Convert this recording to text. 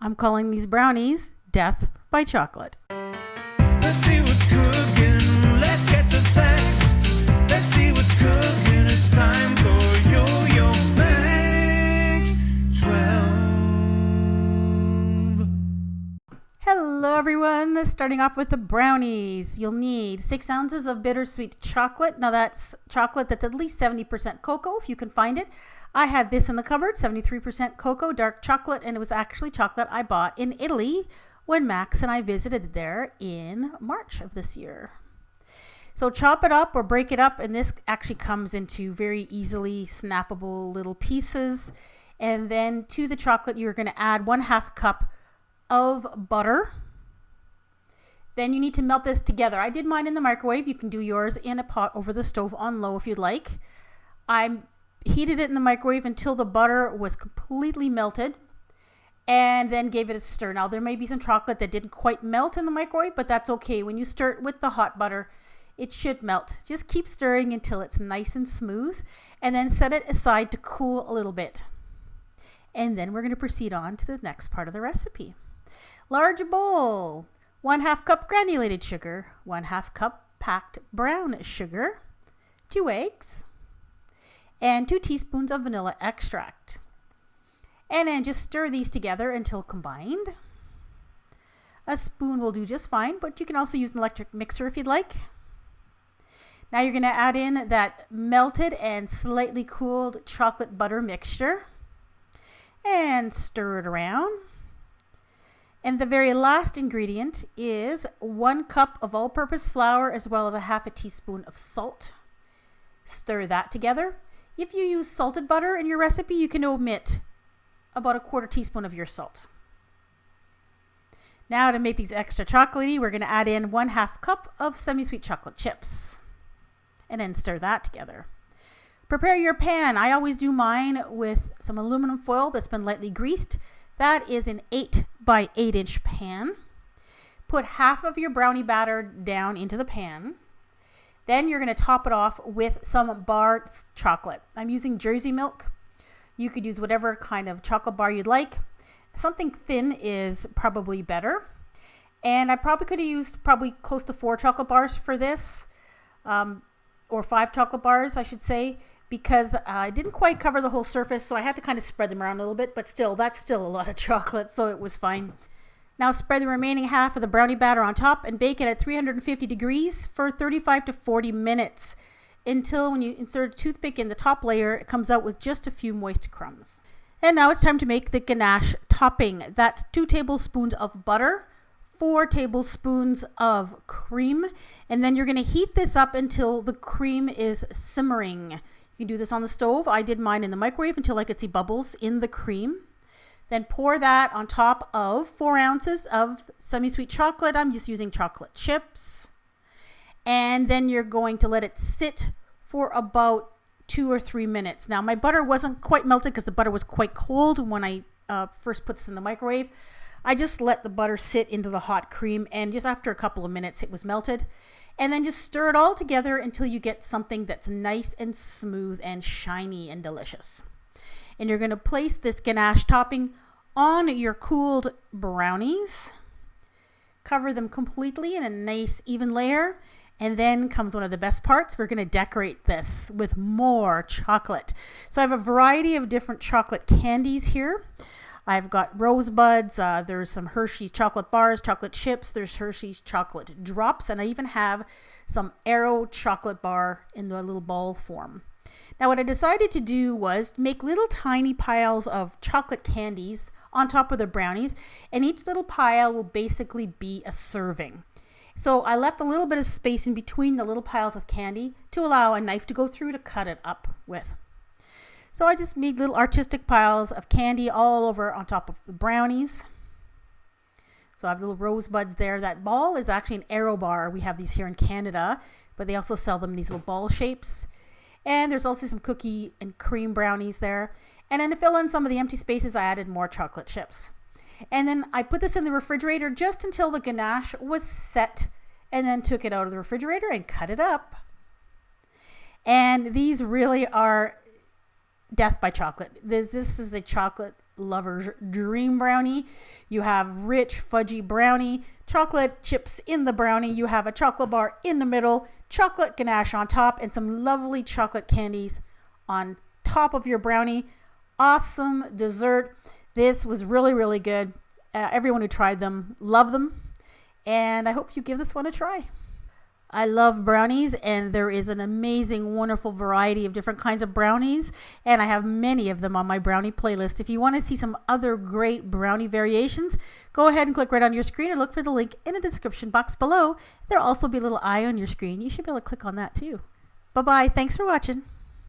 I'm calling these brownies Death by Chocolate. Let's see what's cooking. Let's get the facts. Let's see what's cooking. It's time for yoyomax12. Hello everyone, starting off with the brownies. You'll need 6 ounces of bittersweet chocolate. Now that's chocolate that's at least 70% cocoa if you can find it. I had this in the cupboard, 73% cocoa, dark chocolate, and it was actually chocolate I bought in Italy when Max and I visited there in March of this year. So chop it up or break it up, and this actually comes into very easily snappable little pieces. And then to the chocolate, you're going to add 1/2 cup of butter. Then you need to melt this together. I did mine in the microwave. You can do yours in a pot over the stove on low if you'd like. I heated it in the microwave until the butter was completely melted and then gave it a stir. Now there may be some chocolate that didn't quite melt in the microwave, but that's okay. When you stir it with the hot butter, it should melt. Just keep stirring until it's nice and smooth, and then set it aside to cool a little bit. And then we're going to proceed on to the next part of the recipe. Large bowl, 1/2 cup granulated sugar, 1/2 cup packed brown sugar, 2 eggs, and 2 teaspoons of vanilla extract. And then just stir these together until combined. A spoon will do just fine, but you can also use an electric mixer if you'd like. Now you're going to add in that melted and slightly cooled chocolate butter mixture and stir it around. And the very last ingredient is 1 cup of all-purpose flour as well as 1/2 teaspoon of salt. Stir that together. If you use salted butter in your recipe, you can omit about 1/4 teaspoon of your salt. Now to make these extra chocolatey, we're going to add in 1/2 cup of semi-sweet chocolate chips and then stir that together. Prepare your pan. I always do mine with some aluminum foil that's been lightly greased. That is an 8 by 8 inch pan. Put half of your brownie batter down into the pan. Then you're going to top it off with some bar chocolate. I'm using Jersey milk. You could use whatever kind of chocolate bar you'd like. Something thin is probably better. And I probably could have used close to 4 chocolate bars for this, or 5 chocolate bars, I should say, because I didn't quite cover the whole surface, so I had to kind of spread them around a little bit, but still, that's still a lot of chocolate, so it was fine. Now spread the remaining half of the brownie batter on top and bake it at 350 degrees for 35 to 40 minutes until when you insert a toothpick in the top layer, it comes out with just a few moist crumbs. And now it's time to make the ganache topping. That's 2 tablespoons of butter, 4 tablespoons of cream, and then you're going to heat this up until the cream is simmering. You can do this on the stove. I did mine in the microwave until I could see bubbles in the cream. Then pour that on top of 4 ounces of semi-sweet chocolate. I'm just using chocolate chips. And then you're going to let it sit for about 2 or 3 minutes. Now my butter wasn't quite melted because the butter was quite cold when I first put this in the microwave. I just let the butter sit into the hot cream, and just after a couple of minutes it was melted. And then just stir it all together until you get something that's nice and smooth and shiny and delicious. And you're going to place this ganache topping on your cooled brownies. Cover them completely in a nice even layer. And then comes one of the best parts. We're going to decorate this with more chocolate. So I have a variety of different chocolate candies here. I've got rosebuds, there's some Hershey's chocolate bars, chocolate chips, there's Hershey's chocolate drops, and I even have some Aero chocolate bar in the little ball form. Now what I decided to do was make little tiny piles of chocolate candies on top of the brownies, and each little pile will basically be a serving. So I left a little bit of space in between the little piles of candy to allow a knife to go through to cut it up with. So I just made little artistic piles of candy all over on top of the brownies. So I have little rosebuds there. That ball is actually an Aero bar. We have these here in Canada, but they also sell them in these little ball shapes. And there's also some cookie and cream brownies there. And then to fill in some of the empty spaces, I added more chocolate chips. And then I put this in the refrigerator just until the ganache was set, and then took it out of the refrigerator and cut it up. And these really are death by chocolate. This is a chocolate lover's dream brownie. You have rich fudgy brownie, chocolate chips in the brownie. You have a chocolate bar in the middle, chocolate ganache on top, and some lovely chocolate candies on top of your brownie. Awesome dessert. This was really, really good. Everyone who tried them loved them, and I hope you give this one a try. I love brownies, and there is an amazing, wonderful variety of different kinds of brownies, and I have many of them on my brownie playlist. If you want to see some other great brownie variations, go ahead and click right on your screen or look for the link in the description box below. There'll also be a little eye on your screen. You should be able to click on that too. Bye-bye. Thanks for watching.